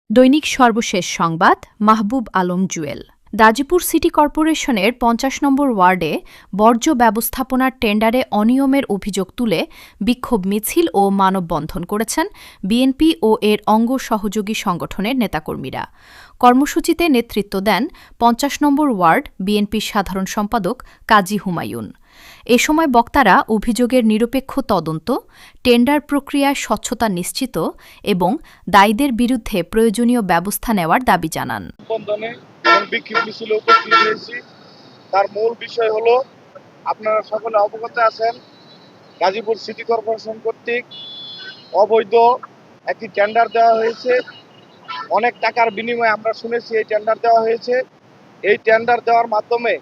দৈনিক সর্বশেষ সংবাদ মাহবুব আলম জুয়েল। গাজীপুর সিটি কর্পোরেশনের ৫০ নম্বর ওয়ার্ডে বর্জ্য ব্যবস্থাপনার টেন্ডারে অনিয়মের অভিযোগ তুলে বিক্ষোভ মিছিল ও মানববন্ধন করেছেন বিএনপি ও এর অঙ্গ সহযোগী সংগঠনের নেতাকর্মীরা। কর্মসূচিতে নেতৃত্ব দেন ৫০ নম্বর ওয়ার্ড বিএনপির সাধারণ সম্পাদক কাজী হুমায়ুন। এ সময় বক্তারা অভিযোগের নিরপেক্ষ তদন্ত, টেন্ডার প্রক্রিয়ায় স্বচ্ছতা নিশ্চিত এবং দায়ীদের বিরুদ্ধে প্রয়োজনীয় ব্যবস্থা নেওয়ার দাবি জানান। বিক্ষোভ মিছিলে উপস্থিত হয়েছি। তার মূল বিষয় হলো, আপনারা সকলে অবগত আছেন, গাজীপুর সিটি কর্পোরেশন কর্তৃক অবৈধ একটি টেন্ডার দেওয়া হয়েছে। অনেক টাকার বিনিময়ে আমরা শুনেছি এই টেন্ডার দেওয়া হয়েছে। এই টেন্ডার দেওয়ার মাধ্যমে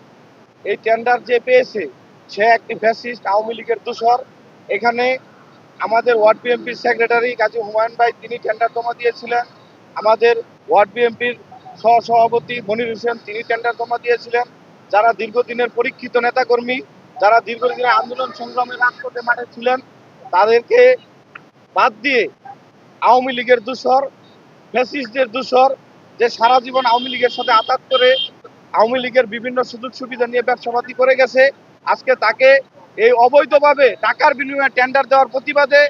এই টেন্ডার যে পেয়েছে সে একটি ফ্যাসিস্ট আওয়ামী লীগের দোসর। এখানে আমাদের ওয়ার্ড বিএনপির সেক্রেটারি কাজী হুমায়ুন ভাই তিনি টেন্ডার জমা দিয়েছিলেন। আমাদের ওয়ার্ড বিএনপির সহসভাপতি মনির হোসেন তিনি টেন্ডার জমা দিয়েছিলেন। যারা দীর্ঘদিনের পরীক্ষিত নেতাকর্মী, যারা দীর্ঘদিনের আন্দোলন সংগ্রামে রাজপথে মাঠে ছিলেন, তাদেরকে বাদ দিয়ে আওয়ামী লীগের দোসর, ফ্যাসিস্টদের দোসর, যে সারা জীবন আওয়ামী লীগের সাথে আঘাত করে আওয়ামী লীগের বিভিন্ন সুযোগ সুবিধা নিয়ে ব্যবসাপাতি করে গেছে, আজকে তাকে এই অবৈধভাবে টাকার বিনিময়ে টেন্ডার দেওয়ার প্রতিবাদে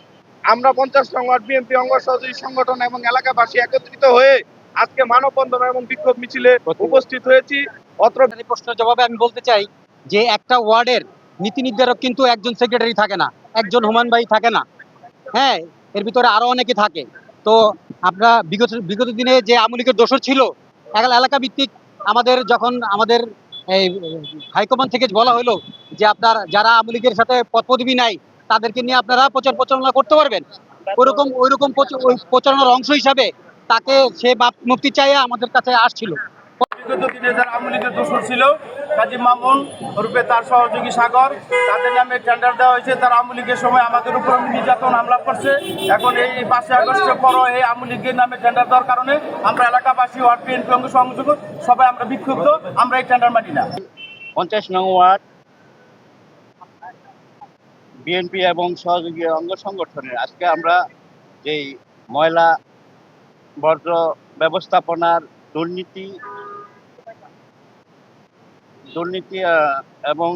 আমরা ৫০ নং ওয়ার্ড বিএনপি অঙ্গ সহযোগী সংগঠন এবং এলাকাবাসী একত্রিত হয়ে আজকে মানববন্ধন এবং বিক্ষোভ মিছিলে উপস্থিত হয়েছি। অত্র প্রশ্নের জবাবে আমি বলতে চাই যে একটা ওয়ার্ডের নীতি নির্ধারক কিন্তু একজন সেক্রেটারি থাকে না, একজন হুমায়ুন ভাই থাকে না, হ্যাঁ, এর ভিতরে আরো অনেকে থাকে। তো আমরা বিগত দিনে যে আওয়ামী লীগের দোসর ছিল, এলাকা ভিত্তিক যখন আমাদের এই হাইকমান্ড থেকে বলা হলো যে আপনার যারা আওয়ামী লীগের সাথে পদপদবি নাই তাদেরকে নিয়ে আপনারা প্রচারণা করতে পারবেন, ওইরকম প্রচারণার অংশ হিসাবে তাকে সে মুক্তি চাইয়া আমাদের কাছে আসছিল। বিগত দিনে যারা আওয়ামী লীগের দোসর ছিল, কাজী মামুন রূপে তার সহযোগী সাগর, তাদের নামে টেন্ডার দেওয়া হয়েছে। তারা আওয়ামী লীগের সময় আমাদের উপর নির্যাতন হামলা করছে। এখন এই ৫ই আগস্টের পরও এই আওয়ামী লীগের নামে টেন্ডার দেওয়ার কারণে আমরা এলাকাবাসী, ওয়ার্ড বিএনপি অঙ্গ সংযোগ সবাই আমরা বিক্ষুব্ধ। আমরা এই টেন্ডার মানি না। ৫০ নং ওয়ার্ড বিএনপি এবং সহযোগী অঙ্গ সংগঠনের আজকে আমরা যেই ময়লা বর্জ্য ব্যবস্থাপনার দুর্নীতি এবং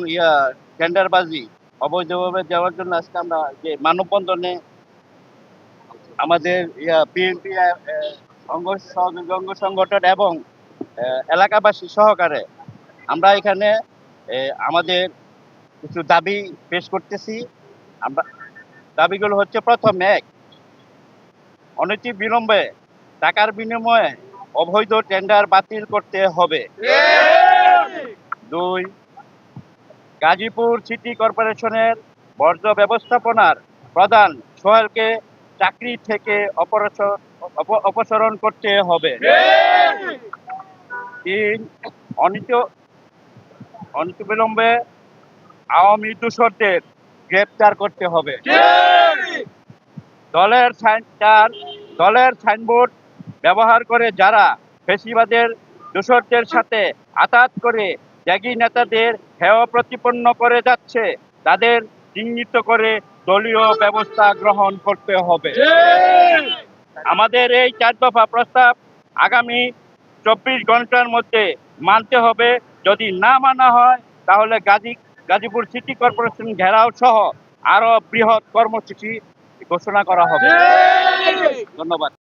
টেন্ডারবাজি অবৈধভাবে দেওয়ার জন্য আজকে আমরা যে মানববন্ধনে আমাদের বিএনপি সহযোগী অঙ্গ সংগঠন এবং এলাকাবাসী সহকারে আমরা এখানে আমাদের কিছু দাবি পেশ করতেছি। আমরা দাবিগুলো হচ্ছে, প্রথম, এক, অনৈতিক বিলম্বে টাকার বিনিময়ে অবৈধ টেন্ডার বাতিল করতে হবে। ২, গাজীপুর সিটি কর্পোরেশনের বর্জ্য ব্যবস্থাপনার প্রধান সোহেলকে চাকরি থেকে অপসারণ করতে হবে। ৩, অনতিবিলম্বে আওয়ামী দোসরদের গ্রেপ্তার করতে হবে। দলের সাইনবোর্ড ব্যবহার করে যারা ফ্যাসিবাদের দোসরদের সাথে আঘাত করে ত্যাগী নেতাদের হেয় প্রতিপন্ন করে যাচ্ছে, তাদের চিহ্নিত করে দলীয় ব্যবস্থা গ্রহণ করতে হবে। আমাদের এই ৪ দফা প্রস্তাব আগামী ২৪ ঘন্টার মধ্যে মানতে হবে। যদি না মানা হয় তাহলে গাজীপুর সিটি কর্পোরেশন ঘেরাও সহ আরো বৃহৎ কর্মসূচি ঘোষণা করা হবে। ধন্যবাদ।